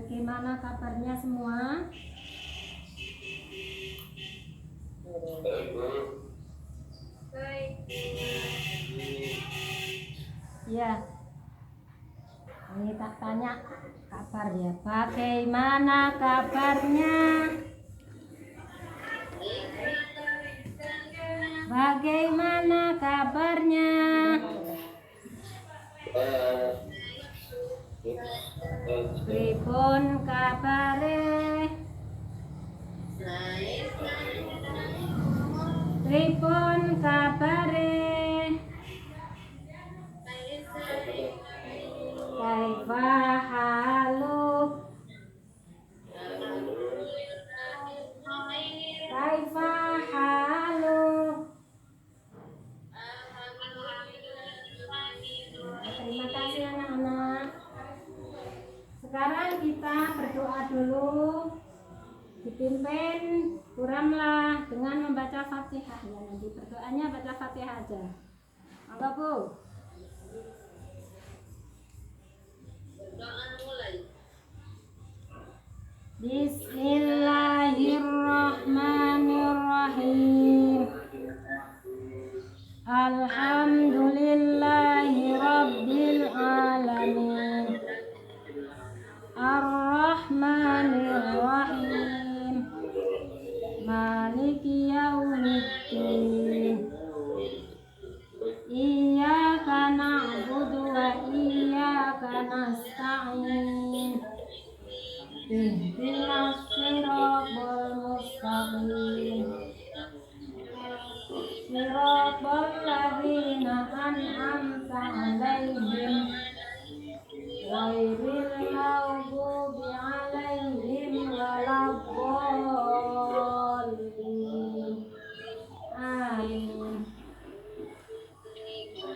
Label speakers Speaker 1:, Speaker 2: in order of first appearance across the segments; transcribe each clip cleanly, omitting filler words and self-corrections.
Speaker 1: Bagaimana kabarnya semua? Ya, ini tak tanya kabar ya. Bagaimana kabarnya? Bagaimana kabarnya? Pripun kabare? Pripun kabare? Kaifa haluk? Kaifa haluk? Terima kasih anak-anak. Sekarang kita berdoa dulu, dipimpin Buramlah dengan membaca Fatihah ya. Nanti berdoanya baca Fatihah aja. Monggo Bu. Bismillahirrahmanirrahim. Alhamdulillahi rabbil alamin. Ar-Rahmanir-Rahim. Maliki yaumiddin. Iyyaka na'budu wa iyyaka nasta'in. Ihdinas siratal mustaqim. Siratal ladzina an'amta 'alaihim ghairil maghdubi 'alaihim waladdallin. Amin.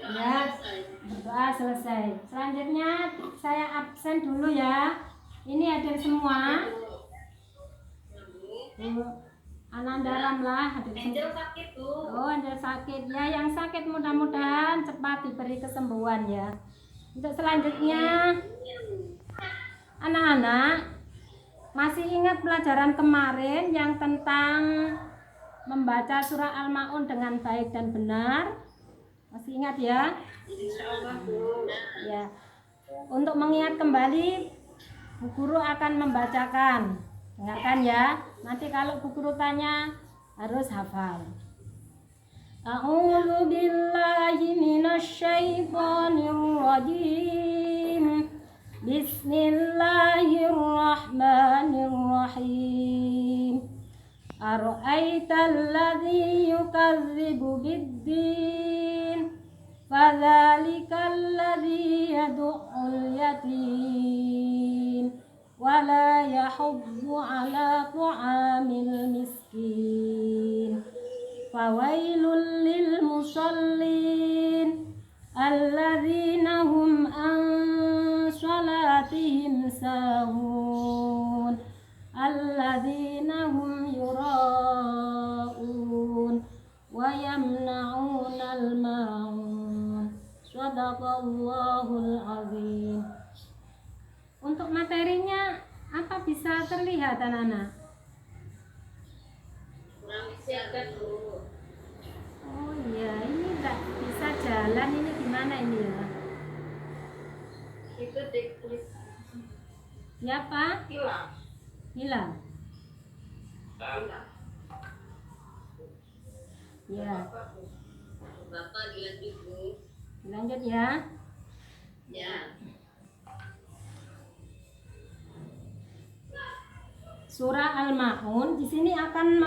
Speaker 1: Ya, berdoa selesai. Selanjutnya saya absen dulu ya. Ini hadir semua. Ananda Ramlah hadir semua.
Speaker 2: Angel sakit tuh.
Speaker 1: Oh, Angel sakit. Ya, yang sakit mudah-mudahan cepat diberi kesembuhan ya. Untuk selanjutnya, anak-anak masih ingat pelajaran kemarin yang tentang membaca surah Al-Maun dengan baik dan benar? Masih ingat ya?
Speaker 2: Insyaallah Bu.
Speaker 1: Ya. Untuk mengingat kembali, Bu Guru akan membacakan. Dengarkan ya. Nanti kalau Bu Guru tanya harus hafal. A'udzu billahi minasyaitonir rajim. Bismillahirrahmanirrahim. Ara'aital ladzi yukadzibu biddin. Fadzalikal ladzi yad'ul yatim wa la yahuddu 'ala ta'amil miskin. Fawailul lil musallin alladzina hum an shalatihim sahun alladzina hum yura'un wa yamna'unal ma'un. Shadaqallahul azim. Untuk materinya apa bisa terlihat anak-anak?
Speaker 2: Kurang siaga dulu.
Speaker 1: Oh iya, ini enggak bisa jalan, ini gimana ini ya?
Speaker 2: Itu diklik
Speaker 1: Ya Pak?
Speaker 2: hilang.
Speaker 1: Hilang?
Speaker 2: Hilang.
Speaker 1: Ya,
Speaker 2: Bapak dilanjut Bu.
Speaker 1: lanjut ya.
Speaker 2: Ya.
Speaker 1: Surah Al-Maun di sini akan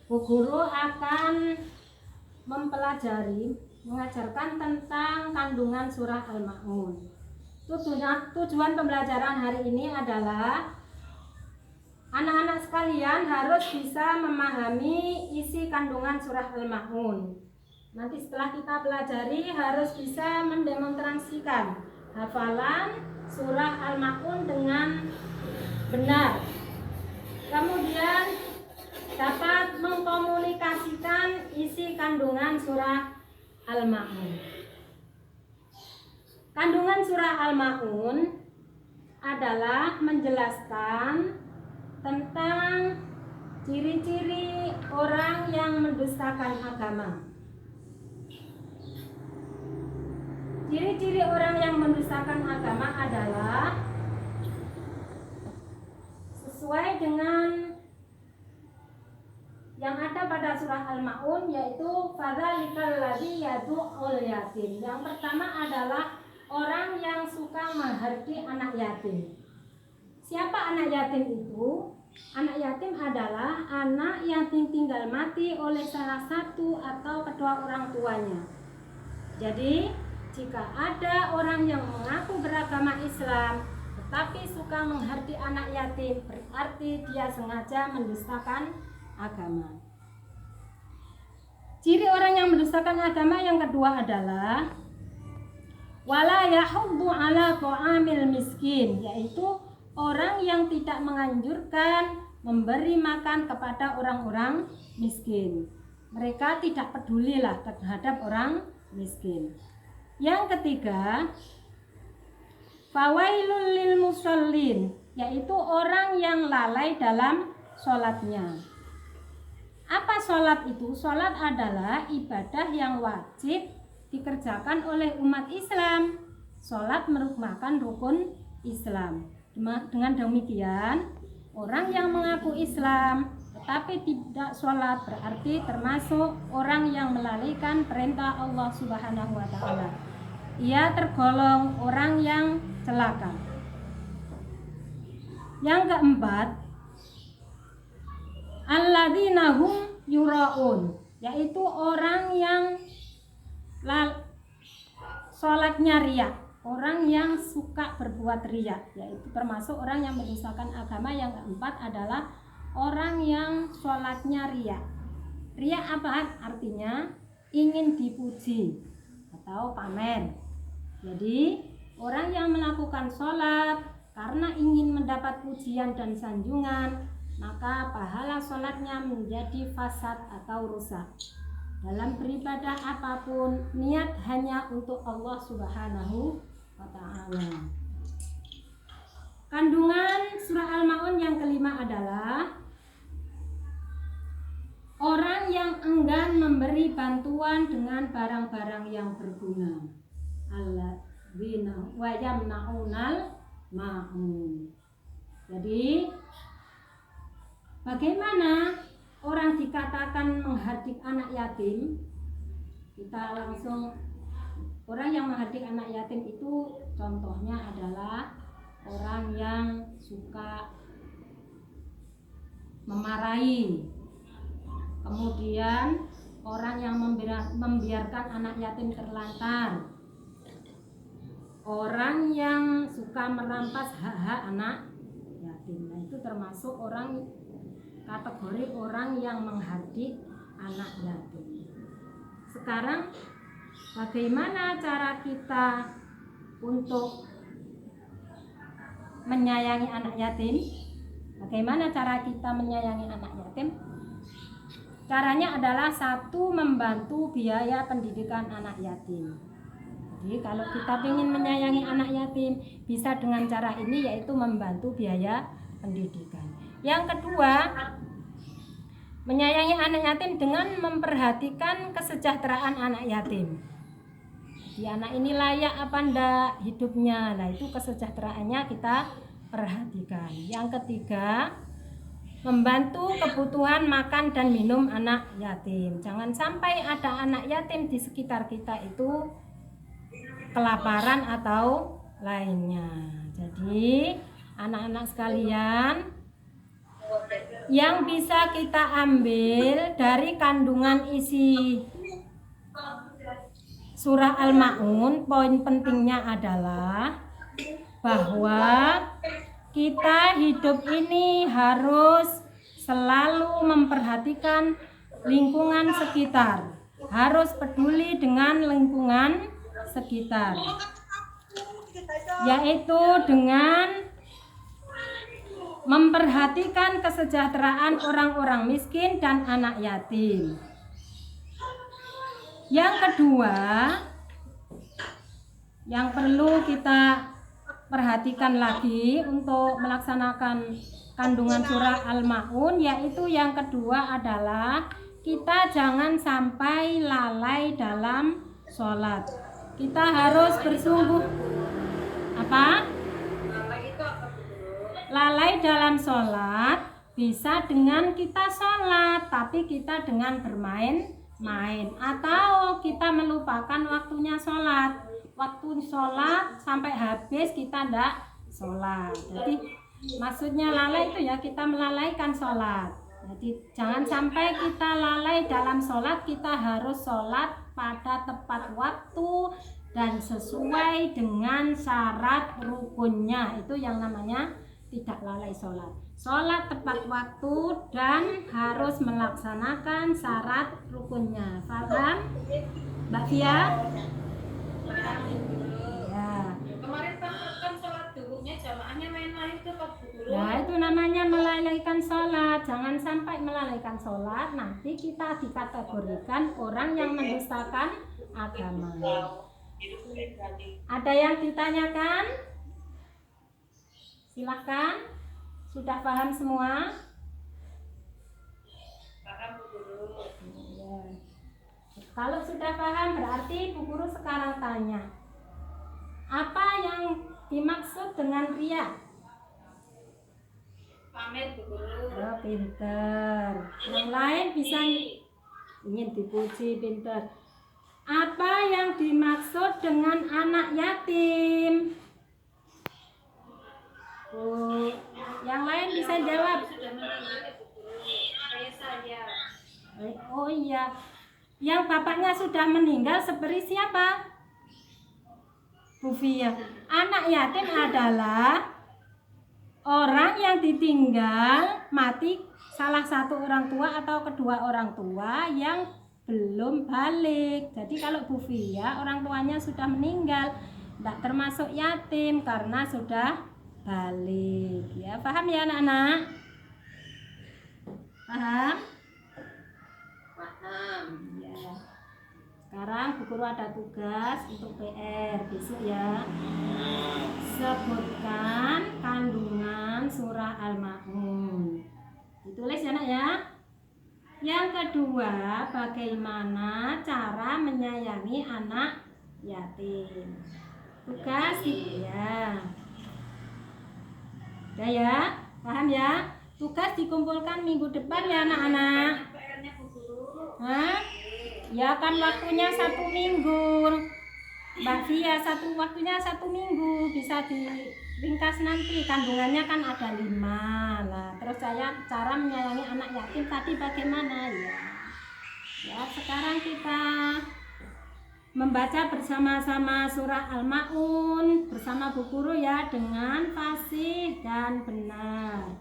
Speaker 1: Bu Guru akan mempelajari, mengajarkan tentang kandungan surah Al-Maun. Tujuan pembelajaran hari ini adalah anak-anak sekalian harus bisa memahami isi kandungan surah Al-Maun. Nanti setelah kita pelajari harus bisa mendemonstrasikan hafalan surah Al-Maun dengan benar. Kemudian dapat mengkomunikasikan isi kandungan surah Al-Maun. Kandungan surah Al-Maun adalah menjelaskan tentang ciri-ciri orang yang mendustakan agama. Ciri-ciri orang yang mendustakan agama adalah sesuai dengan yang ada pada surah Al-Ma'un, yaitu fadzalikal ladzi yad'ul yatim. Yang pertama adalah orang yang suka menghardi anak yatim. Siapa anak yatim itu? Anak yatim adalah anak yang tinggal mati oleh salah satu atau kedua orang tuanya. Jadi, jika ada orang yang mengaku beragama Islam tetapi suka menghardi anak yatim, berarti dia sengaja mendustakan agama. Ciri orang yang mendustakan agama yang kedua adalah wala yahuddu ala ta'amil miskin, yaitu orang yang tidak menganjurkan memberi makan kepada orang-orang miskin. Mereka tidak pedulilah terhadap orang miskin. Yang ketiga, fawailul lil musallin, yaitu orang yang lalai dalam sholatnya. Apa sholat itu? Sholat adalah ibadah yang wajib dikerjakan oleh umat Islam. Sholat merupakan rukun Islam. Dengan demikian, orang yang mengaku Islam tetapi tidak sholat berarti termasuk orang yang melalaikan perintah Allah Subhanahu wa Ta'ala. Ia tergolong orang yang celaka. Yang keempat, alladzina hum yuraun, yaitu orang yang sholatnya riya, orang yang suka berbuat riya, yaitu termasuk orang yang mendustakan agama. Yang keempat adalah orang yang sholatnya riya. Riya apa? Artinya ingin dipuji atau pamer. Jadi orang yang melakukan sholat karena ingin mendapat pujian dan sanjungan, maka pahala sholatnya menjadi fasad atau rusak. Dalam beribadah apapun, niat hanya untuk Allah Subhanahu wa Ta'ala. Kandungan surah Al-Ma'un yang kelima adalah orang yang enggan memberi bantuan dengan barang-barang yang berguna. Alladzina wa yamna'unal ma'un. Jadi bagaimana orang dikatakan menghardik anak yatim? Kita langsung, orang yang menghardik anak yatim itu contohnya adalah orang yang suka memarahi, kemudian orang yang membiarkan anak yatim terlantar, orang yang suka merampas hak-hak anak yatim. Nah, itu termasuk orang kategori orang yang menghardik anak yatim. Sekarang bagaimana cara kita untuk menyayangi anak yatim? Bagaimana cara kita menyayangi anak yatim? Caranya adalah satu, membantu biaya pendidikan anak yatim. Jadi kalau kita ingin menyayangi anak yatim, bisa dengan cara ini, yaitu membantu biaya pendidikan. Yang kedua, menyayangi anak yatim dengan memperhatikan kesejahteraan anak yatim. Di anak ini layak apa enggak hidupnya. Nah, itu kesejahteraannya kita perhatikan. Yang ketiga, membantu kebutuhan makan dan minum anak yatim. Jangan sampai ada anak yatim di sekitar kita itu kelaparan atau lainnya. Jadi anak-anak sekalian, yang bisa kita ambil dari kandungan isi surah Al-Ma'un, poin pentingnya adalah bahwa kita hidup ini harus selalu memperhatikan lingkungan sekitar, harus peduli dengan lingkungan sekitar, yaitu dengan memperhatikan kesejahteraan orang-orang miskin dan anak yatim. Yang kedua, yang perlu kita perhatikan lagi untuk melaksanakan kandungan surah Al-Maun, yaitu yang kedua adalah kita jangan sampai lalai dalam sholat. Kita harus bersungguh apa? Lalai dalam sholat bisa dengan kita sholat, tapi kita dengan bermain-main, atau kita melupakan waktunya sholat. Waktu sholat sampai habis kita tidak sholat. Jadi maksudnya lalai itu ya kita melalaikan sholat. Jadi jangan sampai kita lalai dalam sholat. Kita harus sholat pada tepat waktu dan sesuai dengan syarat rukunnya. Itu yang namanya tidak lalai sholat. Sholat tepat waktu dan harus melaksanakan syarat rukunnya. Paham, Mbak Fia? Ya.
Speaker 2: Kemarin kan sholat duhurnya jamaahnya main-main tuh Pak Guru.
Speaker 1: Ya, itu namanya melalaikan sholat. Jangan sampai melalaikan sholat. Nanti kita dikategorikan orang yang mendustakan agama. Ada yang ditanyakan? Silahkan. Sudah paham semua?
Speaker 2: Paham Bu Guru.
Speaker 1: Ya. Kalau sudah paham berarti Bu Guru sekarang tanya, apa yang dimaksud dengan riya?
Speaker 2: Pamer Bu Guru.
Speaker 1: Oh, pinter. Yang lain bisa ingin dipuji, pinter. Apa yang dimaksud dengan anak yatim? Oh, yang lain bisa jawab.
Speaker 2: Sudah meninggal Bu Guru. Saya.
Speaker 1: Oh iya, yang bapaknya sudah meninggal seperti siapa? Bu Fia. Anak yatim adalah orang yang ditinggal mati salah satu orang tua atau kedua orang tua yang belum balik. Jadi kalau Bu Fia orang tuanya sudah meninggal, tidak termasuk yatim karena sudah balik. Ya, paham ya anak-anak? Paham?
Speaker 2: Paham.
Speaker 1: Ya. Sekarang Bu Guru ada tugas untuk PR besok ya. Sebutkan kandungan surah Al-Maun. Ditulis ya nak ya. Yang kedua, bagaimana cara menyayangi anak yatim. Tugas ya. Udah ya, paham ya? Tugas dikumpulkan minggu depan ya anak-anak.
Speaker 2: PR-nya Bu Guru.
Speaker 1: Hah? Ya kan waktunya 1 minggu. Mbak Fia waktunya 1 minggu, bisa diringkas nanti. Kandungannya kan ada 5. Nah, terus saya cara menyayangi anak yatim tadi bagaimana ya? Ya, sekarang kita membaca bersama-sama surah Al-Maun bersama Bu Guru ya, dengan fasih dan benar.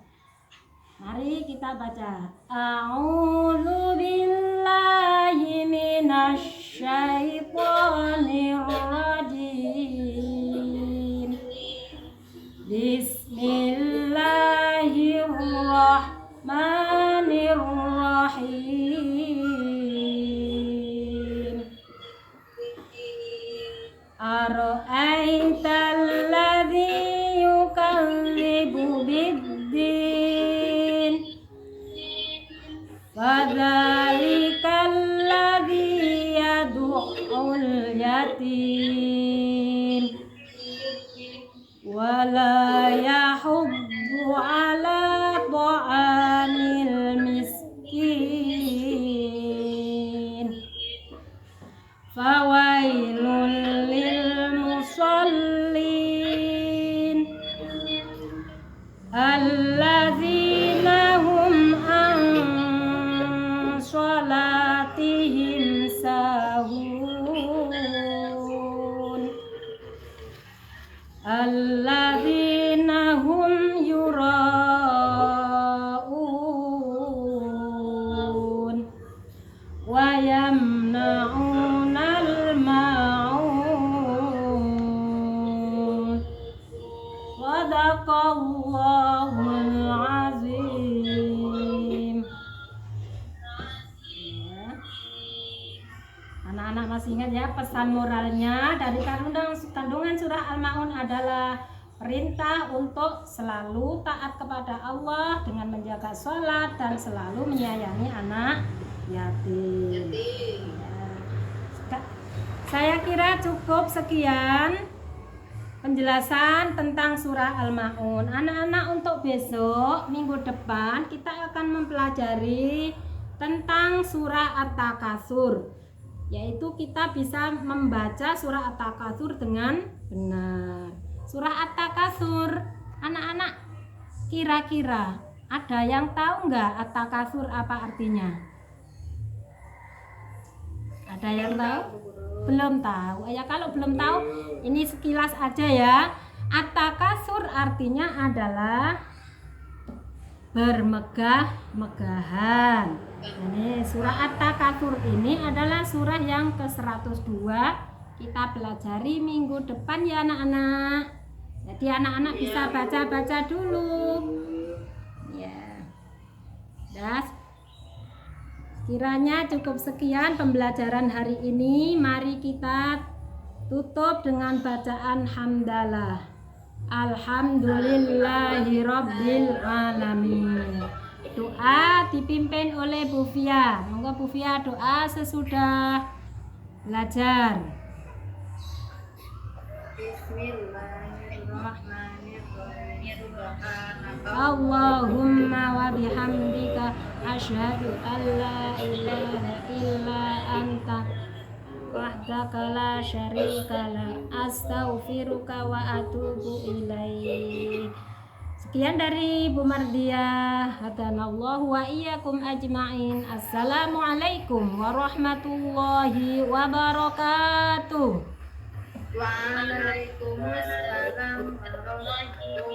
Speaker 1: Mari kita baca. A'udzu billahi minasy syaithanir rajim. Bismillahirrahmanirrahim. Ara'aital ladzi yukadzibu biddin fadzalikal ladzi yad'ul yatim wala yahuddu ala ta'amil miskin fawailul lil musallin alladzina hum an shalatihim sahun alladzina hum yura'un wa yamna'unal ma'un. Shadaqallahul azim. Ya. Anak-anak masih ingat ya pesan moralnya dari kandungan surah Al-Maun adalah perintah untuk selalu taat kepada Allah dengan menjaga sholat dan selalu menyayangi anak yatim. Saya kira cukup sekian penjelasan tentang surah Al-Ma'un. Anak-anak, untuk besok minggu depan kita akan mempelajari tentang surah At-Takatsur, yaitu kita bisa membaca surah At-Takatsur dengan benar. Surah At-Takatsur, anak-anak kira-kira ada yang tahu nggak At-Takatsur apa artinya? Ada yang tahu? Belum tahu. Ya, kalau belum tahu, ini sekilas aja ya. At-Takatsur artinya adalah bermegah-megahan. Ini surah At-Takatsur ini adalah surah yang ke-102. Kita pelajari minggu depan ya anak-anak. Jadi anak-anak bisa baca-baca dulu. Ya. Das. Kiranya cukup sekian pembelajaran hari ini. Mari kita tutup dengan bacaan hamdalah. Alhamdulillahirabbil alamin. Doa dipimpin oleh Bu Fia. Monggo Bu Fia doa sesudah belajar. Allahumma wa bihamdika asyhadu an la ilaha illa anta wahdaka la syarika la astaghfiruka wa atubu ilaik. Sekian dari Bu Mardiah. Hadanallahu wa iyyakum ajmain. Assalamualaikum warahmatullahi wabarakatuh.
Speaker 2: Waalaikumsalam warahmatullahi wabarakatuh.